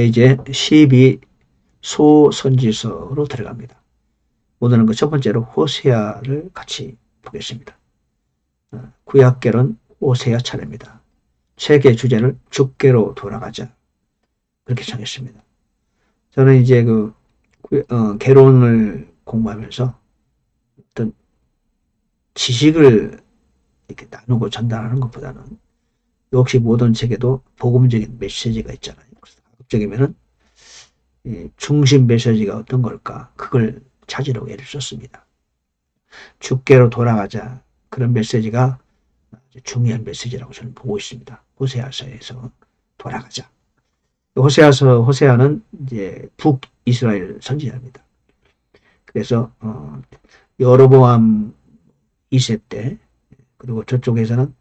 이제 12소 선지서로 들어갑니다. 오늘은 그 첫 번째로 호세아를 같이 보겠습니다. 구약계론 호세아 차례입니다. 책의 주제를 주께로 돌아가자, 그렇게 정했습니다. 저는 이제 계론을 공부하면서 어떤 지식을 이렇게 나누고 전달하는 것보다는 역시 모든 책에도 복음적인 메시지가 있잖아요. 그래서 가급적이면은 중심 메시지가 어떤 걸까? 그걸 찾으려고 애를 썼습니다. 주께로 돌아가자. 그런 메시지가 중요한 메시지라고 저는 보고 있습니다. 호세아서에서 돌아가자. 호세아는 이제 북이스라엘 선지자입니다. 그래서 여로보암 2세 때, 그리고 저쪽에서는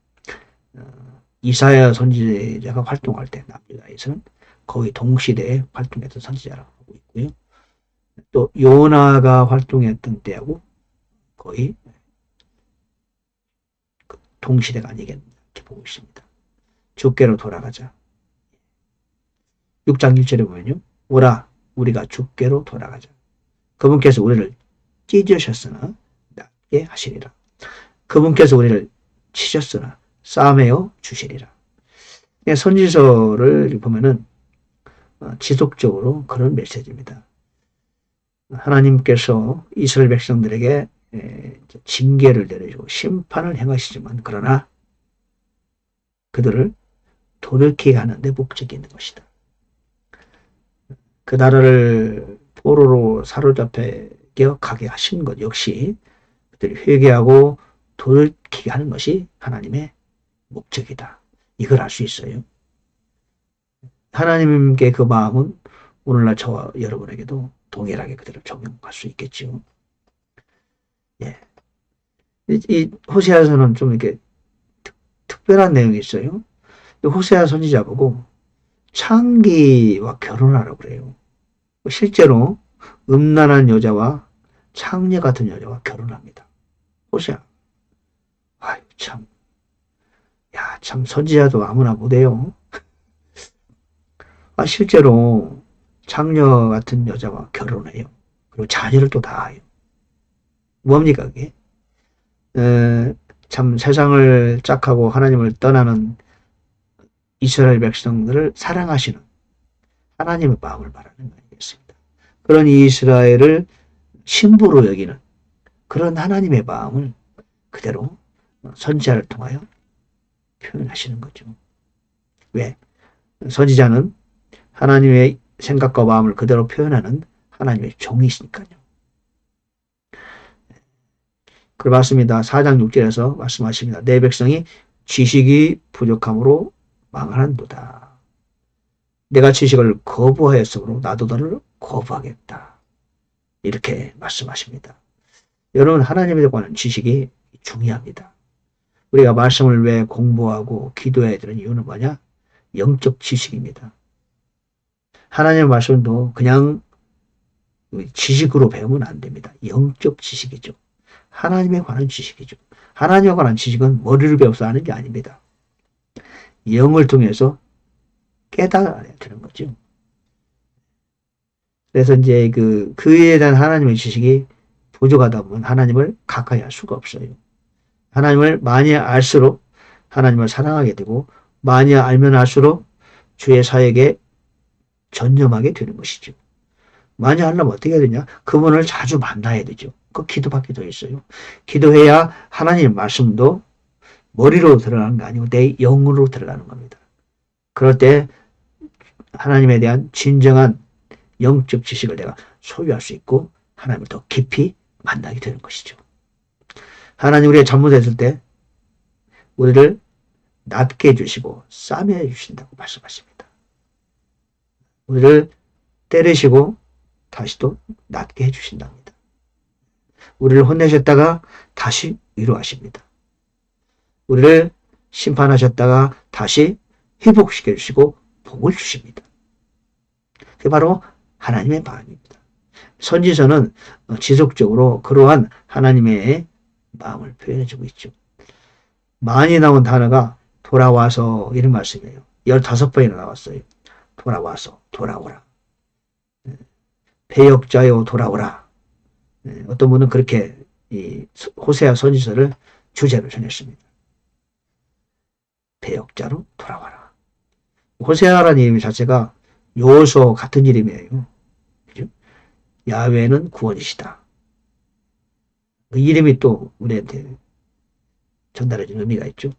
이사야 선지자가 활동할 때, 남유다에서는 거의 동시대에 활동했던 선지자라고 보고 있고요. 또 요나가 활동했던 때하고 거의 동시대가 아니겠나 이렇게 보고 있습니다. 주께로 돌아가자. 6장 1절에 보면요. 오라 우리가 주께로 돌아가자. 그분께서 우리를 찢으셨으나 낫게 하시리라. 그분께서 우리를 치셨으나 싸매어 주시리라. 선지서를 보면은 지속적으로 그런 메시지입니다. 하나님께서 이스라엘 백성들에게 징계를 내려주고 심판을 행하시지만 그러나 그들을 돌이키게 하는데 목적이 있는 것이다. 그 나라를 포로로 사로잡혀 가게 하신 것 역시 그들이 회개하고 돌이키게 하는 것이 하나님의 목적이다. 이걸 알 수 있어요. 하나님께 그 마음은 오늘날 저와 여러분에게도 동일하게 그대로 적용할 수 있겠죠. 예. 이 호세아서는 좀 이렇게 특별한 내용이 있어요. 호세아 선지자 보고 창기와 결혼하라고 그래요. 실제로 음란한 여자와 창녀 같은 여자와 결혼합니다. 호세아. 아유, 참. 야, 참, 선지자도 아무나 못해요. 실제로 창녀 같은 여자와 결혼해요. 그리고 자녀를 또 낳아요. 뭡니까, 그게? 참, 세상을 짝하고 하나님을 떠나는 이스라엘 백성들을 사랑하시는 하나님의 마음을 말하는 거 아니겠습니까? 그런 이스라엘을 신부로 여기는 그런 하나님의 마음을 그대로 선지자를 통하여 표현하시는 거죠. 왜? 선지자는 하나님의 생각과 마음을 그대로 표현하는 하나님의 종이시니까요. 그걸 맞습니다. 4장 6절에서 말씀하십니다. 내 백성이 지식이 부족함으로 망하는도다. 내가 지식을 거부하였으므로 나도 너를 거부하겠다. 이렇게 말씀하십니다. 여러분, 하나님에 관한 지식이 중요합니다. 우리가 말씀을 왜 공부하고 기도해야 되는 이유는 뭐냐? 영적 지식입니다. 하나님의 말씀도 그냥 지식으로 배우면 안 됩니다. 영적 지식이죠. 하나님에 관한 지식이죠. 하나님에 관한 지식은 머리를 배워서 하는 게 아닙니다. 영을 통해서 깨달아야 되는 거죠. 그래서 이제 그에 대한 하나님의 지식이 부족하다 보면 하나님을 가까이 할 수가 없어요. 하나님을 많이 알수록 하나님을 사랑하게 되고 많이 알면 알수록 주의 사역에 전념하게 되는 것이죠. 많이 하려면 어떻게 해야 되냐? 그분을 자주 만나야 되죠. 그 기도밖에 더 있어요. 기도해야 하나님의 말씀도 머리로 들어가는 게 아니고 내 영으로 들어가는 겁니다. 그럴 때 하나님에 대한 진정한 영적 지식을 내가 소유할 수 있고 하나님을 더 깊이 만나게 되는 것이죠. 하나님 우리가 잘못했을 때 우리를 낫게 해주시고 싸매어 주신다고 말씀하십니다. 우리를 때리시고 다시 또 낫게 해주신답니다. 우리를 혼내셨다가 다시 위로하십니다. 우리를 심판하셨다가 다시 회복시켜 주시고 복을 주십니다. 그게 바로 하나님의 마음입니다. 선지서는 지속적으로 그러한 하나님의 마음을 표현해주고 있죠. 많이 나온 단어가 돌아와서 이런 말씀이에요. 15번이나 나왔어요. 돌아와서 돌아오라. 배역자여 돌아오라. 어떤 분은 그렇게 이 호세아 선지서를 주제로 정했습니다. 배역자로 돌아와라. 호세아라는 이름 자체가 여호수아 같은 이름이에요. 그죠? 야훼는 구원이시다. 그 이름이 또 우리한테 전달해준 의미가 있죠.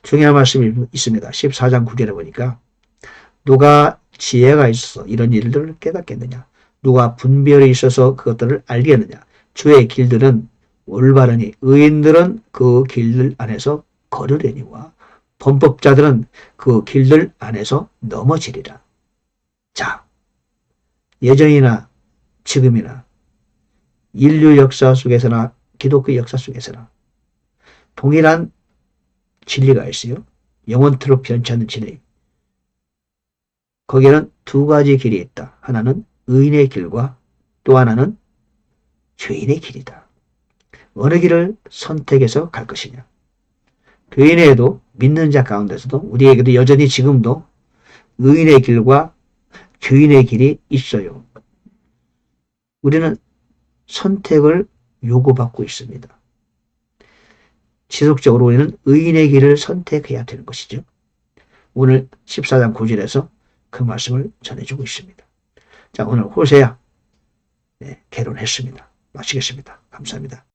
중요한 말씀이 있습니다. 14장 9절에 보니까 누가 지혜가 있어서 이런 일들을 깨닫겠느냐. 누가 분별이 있어서 그것들을 알겠느냐. 주의 길들은 올바르니 의인들은 그 길들 안에서 걸으려니와 범법자들은 그 길들 안에서 넘어지리라. 자, 예전이나 지금이나 인류 역사 속에서나 기독교 역사 속에서나 동일한 진리가 있어요. 영원토록 변치 않는 진리. 거기에는 두 가지 길이 있다. 하나는 의인의 길과 또 하나는 죄인의 길이다. 어느 길을 선택해서 갈 것이냐. 교인에도 믿는 자 가운데서도 우리에게도 여전히 지금도 의인의 길과 죄인의 길이 있어요. 우리는 선택을 요구받고 있습니다. 지속적으로 우리는 의인의 길을 선택해야 되는 것이죠. 오늘 14장 9절에서 그 말씀을 전해주고 있습니다. 자, 오늘 호세아 개론했습니다. 마치겠습니다. 감사합니다.